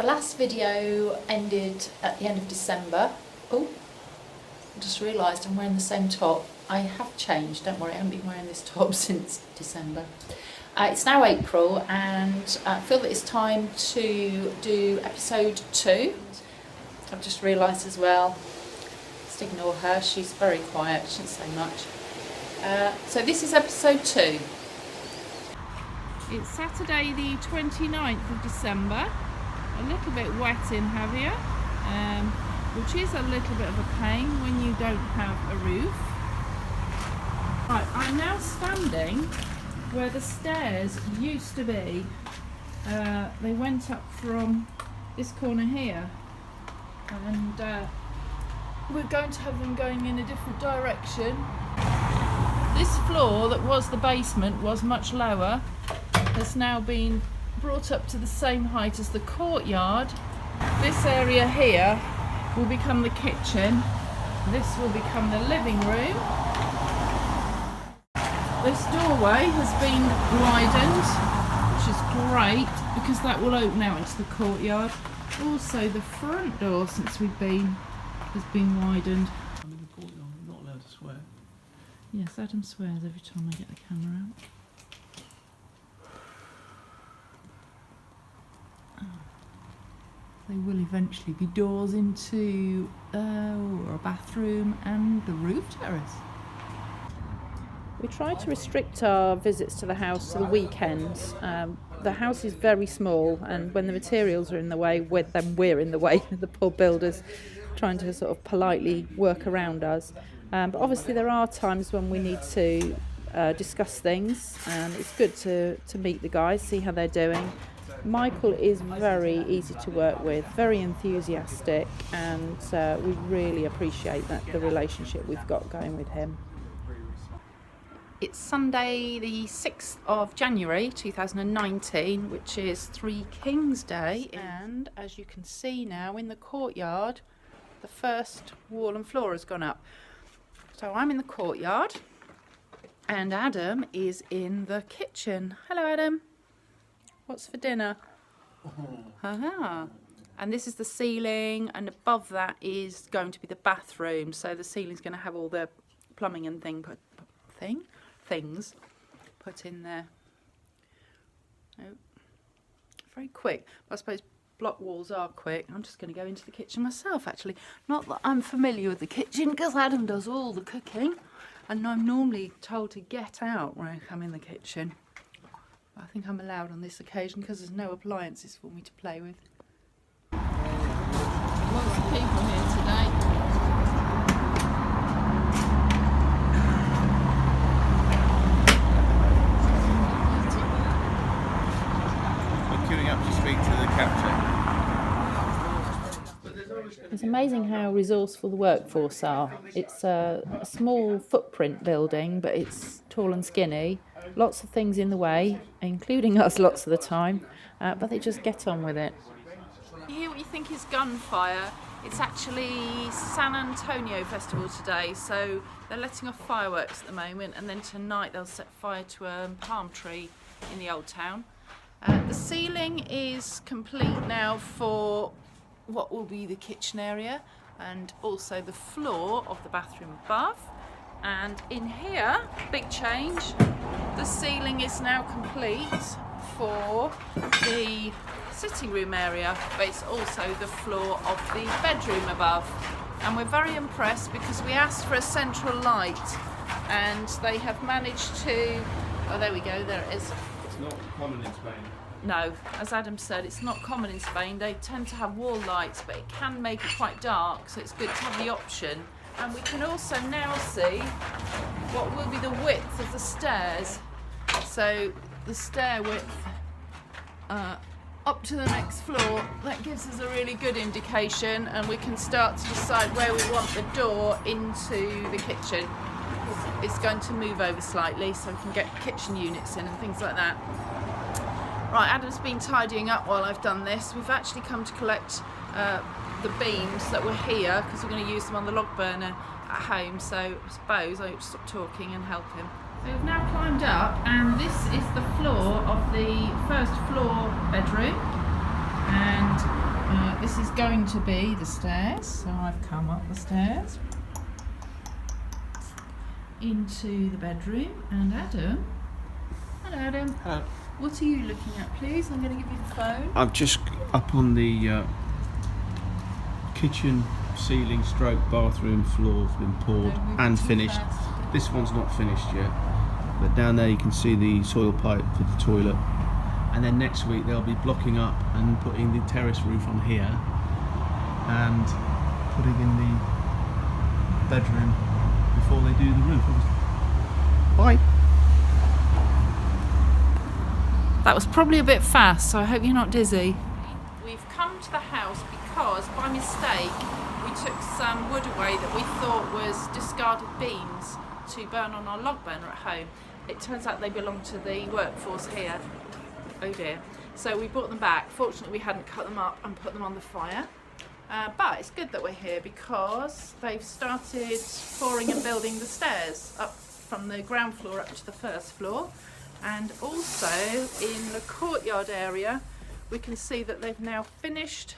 The last video ended at the end of December. Oh, I just realised I'm wearing the same top. I have changed, don't worry, I haven't been wearing this top since December. It's now April and I feel that it's time to do episode 2. I've just realised as well, just ignore her, she's very quiet, she doesn't say much. So this is episode 2. It's Saturday the 29th of December, a little bit wet in Javier, which is a little bit of a pain when you don't have a roof. Right, I'm now standing where the stairs used to be. They went up from this corner here, and we're going to have them going in a different direction. This floor that was the basement was much lower, has now been brought up to the same height as the courtyard. This area here will become the kitchen. This will become the living room. This doorway has been widened, which is great because that will open out into the courtyard. Also the front door, since we've been, has been widened. I'm in the courtyard, I'm not allowed to swear. Yes, Adam swears every time I get the camera out. They will eventually be doors into a bathroom and the roof terrace. We try to restrict our visits to the house to the weekends. The house is very small, and when the materials are in the way, then we're in the way, the poor builders trying to sort of politely work around us. But obviously there are times when we need to discuss things, and it's good to meet the guys, see how they're doing. Michael is very easy to work with, very enthusiastic, and we really appreciate the relationship we've got going with him. It's Sunday the 6th of January 2019, which is Three Kings Day, and as you can see now in the courtyard, the first wall and floor has gone up. So I'm in the courtyard and Adam is in the kitchen. Hello Adam. What's for dinner? Aha. And this is the ceiling, and above that is going to be the bathroom. So the ceiling's going to have all the plumbing and things put in there. Oh, very quick. But I suppose block walls are quick. I'm just going to go into the kitchen myself, actually. Not that I'm familiar with the kitchen, because Adam does all the cooking, and I'm normally told to get out when I come in the kitchen. I think I'm allowed on this occasion because there's no appliances for me to play with. Lots of people here today. We're queuing up to speak to the captain. It's amazing how resourceful the workforce are. It's a small footprint building, but it's tall and skinny. Lots of things in the way, including us lots of the time, but they just get on with it. You hear what you think is gunfire? It's actually San Antonio Festival today, so they're letting off fireworks at the moment, and then tonight they'll set fire to a palm tree in the old town. The ceiling is complete now for what will be the kitchen area, and also the floor of the bathroom above. And in here, big change, the ceiling is now complete for the sitting room area, but it's also the floor of the bedroom above. And we're very impressed because we asked for a central light and they have managed to, oh there we go, there it is. It's not common in Spain. No, as Adam said, it's not common in Spain. They tend to have wall lights, but it can make it quite dark, so it's good to have the option. And we can also now see what will be the width of the stairs. So the stair width up to the next floor, that gives us a really good indication, and we can start to decide where we want the door into the kitchen. It's going to move over slightly so we can get kitchen units in and things like that. Right, Adam's been tidying up while I've done this. We've actually come to collect the beams that were here because we're going to use them on the log burner at home, so I suppose I ought to stop talking and help him. So we've now climbed up, and this is the floor of the first floor bedroom, and This is going to be the stairs, so I've come up the stairs into the bedroom, and Adam. Hello, Adam. Hello. What are you looking at, please? I'm going to give you the phone. I'm just up on the kitchen ceiling stroke bathroom floor's been poured and finished. This one's not finished yet, but down there you can see the soil pipe for the toilet. And then next week they'll be blocking up and putting the terrace roof on here and putting in the bedroom before they do the roof. Bye. That was probably a bit fast, so I hope you're not dizzy. We've come to the house because by mistake we took some wood away that we thought was discarded beams to burn on our log burner at home. It turns out they belong to the workforce here. Oh dear. So we brought them back. Fortunately we hadn't cut them up and put them on the fire. But it's good that we're here because they've started pouring and building the stairs up from the ground floor up to the first floor. And also in the courtyard area we can see that they've now finished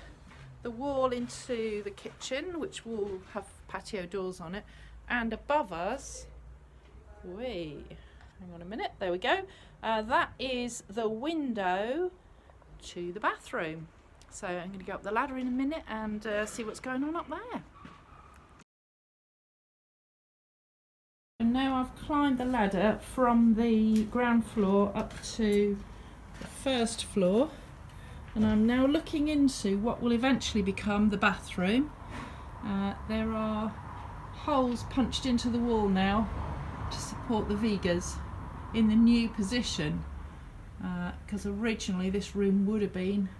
the wall into the kitchen, which will have patio doors on it, and above us, hang on a minute, there we go, that is the window to the bathroom. So I'm going to go up the ladder in a minute and see what's going on up there. And now I've climbed the ladder from the ground floor up to the first floor, and I'm now looking into what will eventually become the bathroom. There are holes punched into the wall now to support the vigas in the new position, because originally this room would have been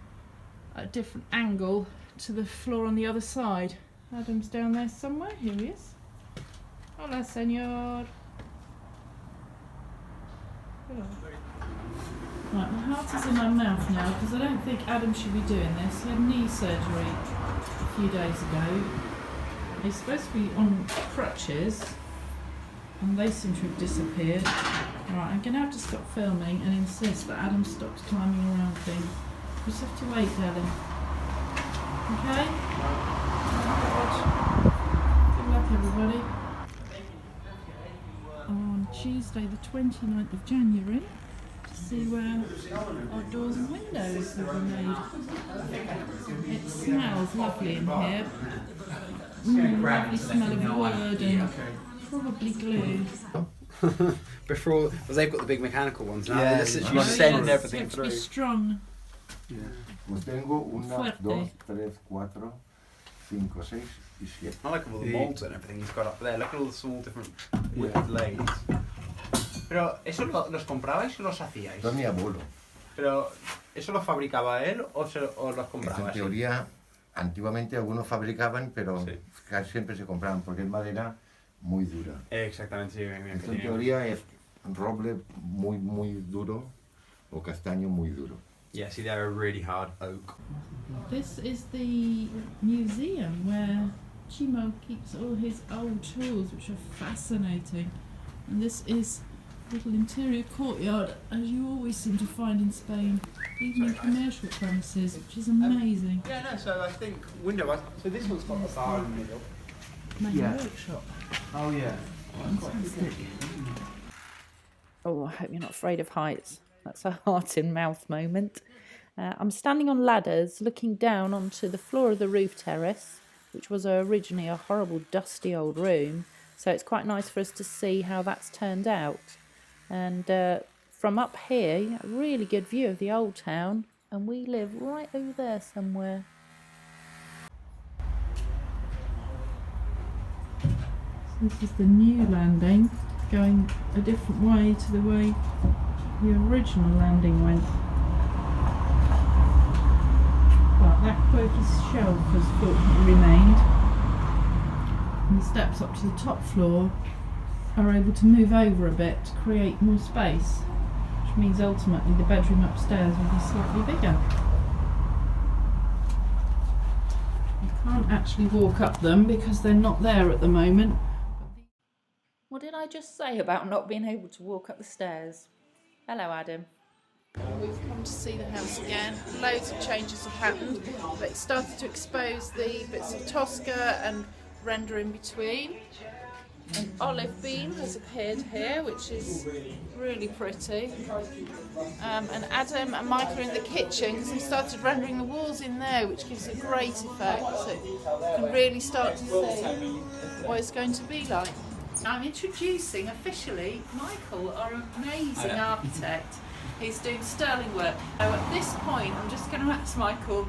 at a different angle to the floor on the other side. Adam's down there somewhere. Here he is. Hola, señor. Hello. Right, my heart is in my mouth now because I don't think Adam should be doing this. He had knee surgery a few days ago. He's supposed to be on crutches and they seem to have disappeared. Right, I'm going to have to stop filming and insist that Adam stops climbing around things. We just have to wait, darling. Okay? Good luck, everybody. On Tuesday the 29th of January to see where our doors and windows will be made. It smells lovely in here. Lovely smell of wood and probably glue. Before, well, they've got the big mechanical ones now. Yeah, They're literally sending everything through. Be strong. Pues tengo una, Fuerte. 2, 3, 4, 5, 6 y 7. I like all the molds and everything he's got up there. Look at all the small different lathes. Pero, ¿eso los comprabais o los hacíais? Esto es mi abuelo. Pero, ¿eso lo fabricaba él o los Esto compraba? en teoría, antiguamente algunos fabricaban, pero Sí. casi siempre se compraban porque es madera muy dura. Exactamente, sí. Esto en teoría es roble muy, muy duro o castaño muy duro. Yeah, see, they're a really hard oak. This is the museum where Chimo keeps all his old tools, which are fascinating. And this is a little interior courtyard, as you always seem to find in Spain, even in commercial premises, which is amazing. Yeah, no, so I think window-wise, so this one's got a bar in the middle. Main workshop. Oh, yeah. Fantastic. Oh, I hope you're not afraid of heights. That's a heart in mouth moment. I'm standing on ladders looking down onto the floor of the roof terrace, which was originally a horrible dusty old room. So it's quite nice for us to see how that's turned out. And from up here, you get a really good view of the old town, and we live right over there somewhere. So this is the new landing, going a different way to the way the original landing went. But that quirky shelf has fortunately remained, and the steps up to the top floor are able to move over a bit to create more space, which means ultimately the bedroom upstairs will be slightly bigger. You can't actually walk up them because they're not there at the moment. What did I just say about not being able to walk up the stairs? Hello, Adam. We've come to see the house again. Loads of changes have happened. They started to expose the bits of Tosca and render in between. An olive beam has appeared here, which is really pretty. And Adam and Mike are in the kitchen because we started rendering the walls in there, which gives a great effect. So you can really start to see what it's going to be like. I'm introducing officially Michael, our amazing architect. He's doing sterling work. So at this point, I'm just going to ask Michael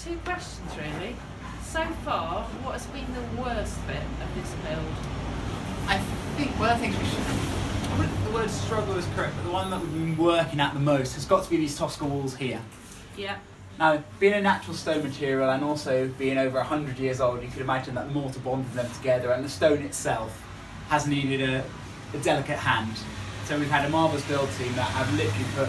2 questions really. So far, what has been the worst bit of this build? I think one of the things I wouldn't think the word struggle is correct, but the one that we've been working at the most has got to be these Tosca walls here. Yeah. Now, being a natural stone material and also being over 100 years old, you could imagine that the mortar bonded them together, and the stone itself has needed a delicate hand. So we've had a marvellous build team that have literally put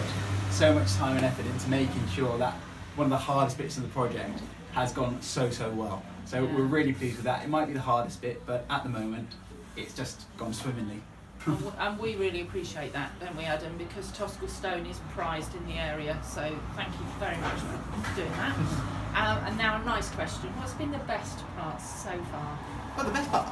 so much time and effort into making sure that one of the hardest bits of the project has gone so well. So we're really pleased with that. It might be the hardest bit, but at the moment, it's just gone swimmingly. And we really appreciate that, don't we, Adam? Because Tosca stone is prized in the area, so thank you very much for doing that. And now a nice question. What's been the best part so far? Well, the best part,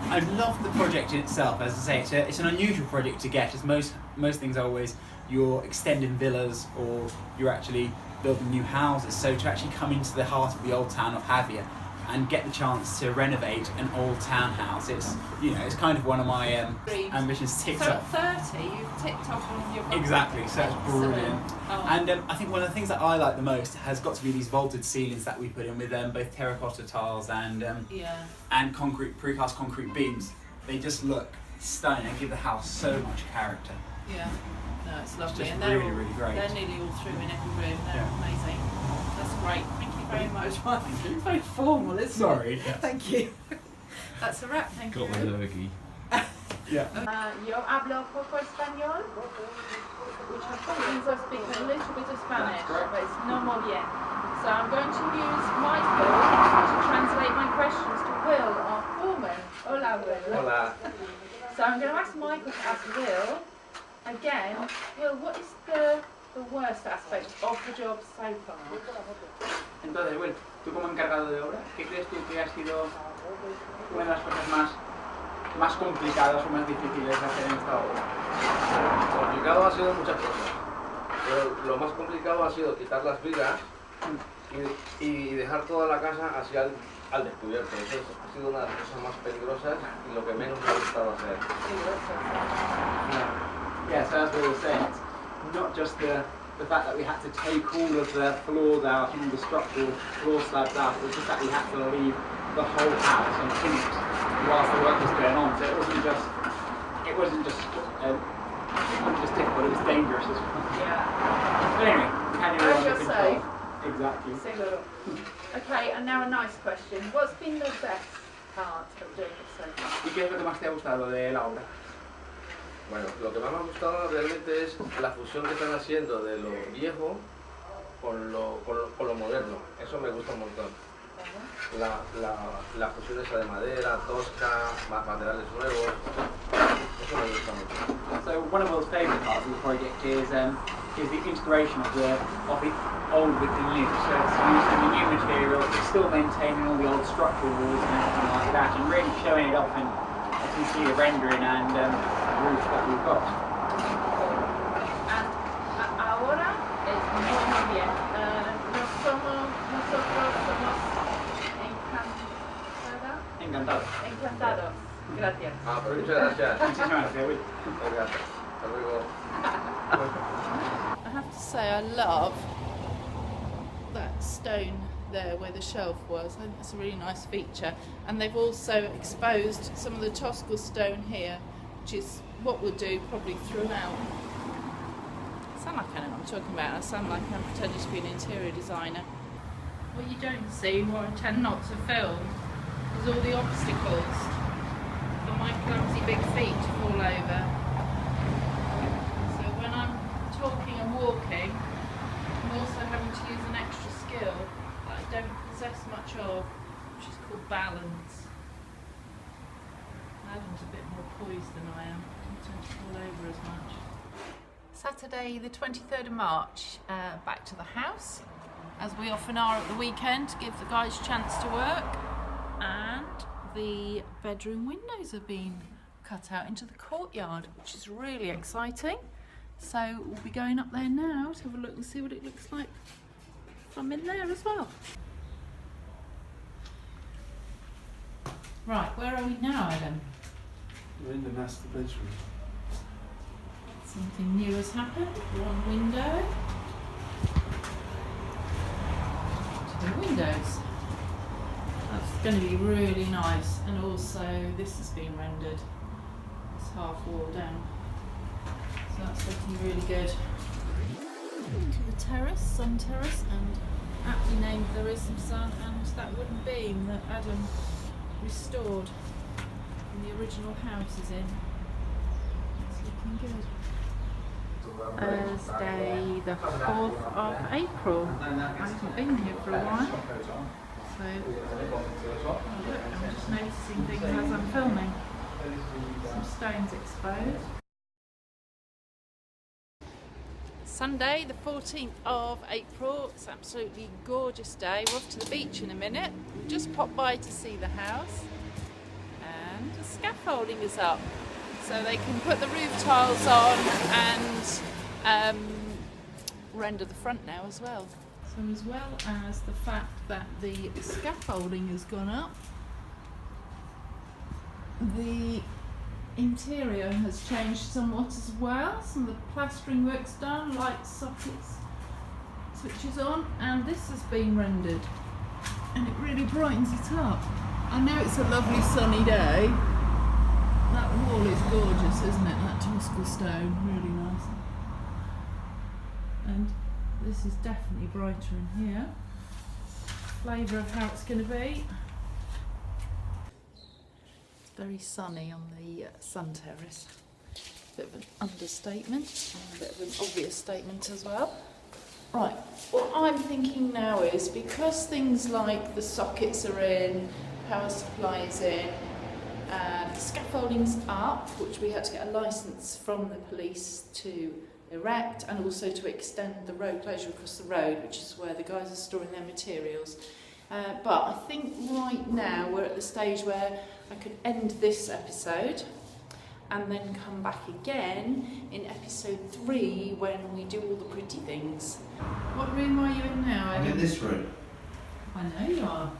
I love the project in itself. As I say, it's an unusual project to get. As most things are always, you're extending villas or you're actually building new houses. So to actually come into the heart of the old town of Havia and get the chance to renovate an old townhouse, it's it's kind of one of my ambitions ticked off. So at 30, you've ticked off one of your properties. Exactly, so it's brilliant. Oh. And I think one of the things that I like the most has got to be these vaulted ceilings that we put in with both terracotta tiles and concrete precast concrete beams. They just look stunning and give the house so much character. Yeah, no, it's lovely, just and they're really great. They're nearly all through in every room. They're amazing. That's great. Thank you very much. It's very formal, isn't it? Sorry. Thank you. That's a wrap. Thank you. Got my lurgy. Yo hablo poco español, which I think means I speak a little bit of Spanish, but it's no muy bien. So I'm going to use Michael to translate my questions to Will, our foreman. Hola, Will. Hola. So I'm going to ask Michael to ask Will again. Will, what is the worst aspect of the job so far? Entonces, Will, tú como encargado de obra, ¿qué crees tú que ha sido una de las cosas más complicadas o más difíciles de hacer en esta obra? Complicado ha sido muchas cosas, pero lo más complicado ha sido quitar las vigas y dejar toda la casa así al descubierto. Eso ha sido una de las cosas más peligrosas y lo que menos me ha gustado hacer. Yeah, so as we were saying, it's not just the fact that we had to take all of the floors out and all the structural floor slabs out, it was just that we had to leave the whole house unfinished whilst the work was going on. So it wasn't just difficult, it was dangerous as well. Yeah. But anyway, we had it all under control. Safe. Exactly. Seguro. Okay, and now a nice question. What's been the best part of doing it so far? ¿Y qué es lo que más te ha gustado de la obra? Bueno, lo que más me ha gustado realmente es la fusión que están haciendo de lo viejo con lo moderno. Eso me gusta un montón. La fusión esa de madera, tosca, materiales nuevos. Eso me gusta mucho. So one of our favourite parts of the project is the integration of the old with the new. So it's using the new material, but still maintaining all the old structural rules and everything like that, and really showing it off. And as you see the rendering and the roof that we've got. And ahora es muy bien. Nosotros somos encantados. Gracias. Pues muchas gracias. Muchísimas gracias, Will. Gracias. Hasta luego. I have to say I love that stone there where the shelf was. I think that's a really nice feature, and they've also exposed some of the Tosca stone here, which is what we'll do probably throughout. I sound like I know what I'm talking about. I sound like I'm pretending to be an interior designer. What you don't see, what I tend not to film, is all the obstacles for my clumsy big feet to fall over. So when I'm talking and walking, I'm also having to use an extra skill that I don't possess much of, which is called balance. Adam's a bit more poised than I am. I don't tend to fall over as much. Ça Saturday the 23rd of March, back to the house, as we often are at the weekend, to give the guys a chance to work. And the bedroom windows have been cut out into the courtyard, which is really exciting. So we'll be going up there now to have a look and see what it looks like from in there as well. Right, where are we now, Adam? We're in the master bedroom. Something new has happened. One window. Two windows. That's going to be really nice. And also this has been rendered. It's half wall down. So that's looking really good. To the terrace, sun terrace, and aptly named There Is Some Sun, and that wooden beam that Adam restored and the original house is in. It's looking good. Thursday the 4th of April. I haven't been here for a while, so look, I'm just noticing things as I'm filming. Some stones exposed. Sunday the 14th of April. It's an absolutely gorgeous day. We're off to the beach in a minute. We just popped by to see the house, and the scaffolding is up, so they can put the roof tiles on and render the front now as well. So as well as the fact that the scaffolding has gone up, the interior has changed somewhat as well. Some of the plastering work's done, lights, sockets, switches on, and this has been rendered, and it really brightens it up. I know it's a lovely sunny day. That wall is gorgeous, isn't it? That Tosca stone, really nice. And this is definitely brighter in here. Flavour of how it's going to be. It's very sunny on the sun terrace. Bit of an understatement, and a bit of an obvious statement as well. Right, what I'm thinking now is, because things like the sockets are in, power supply is in, the scaffolding's up, which we had to get a licence from the police to erect, and also to extend the road closure across the road, which is where the guys are storing their materials. But I think right now we're at the stage where I could end this episode and then come back again in episode 3 when we do all the pretty things. What room are you in now, Adam? I'm in this room. I know you are.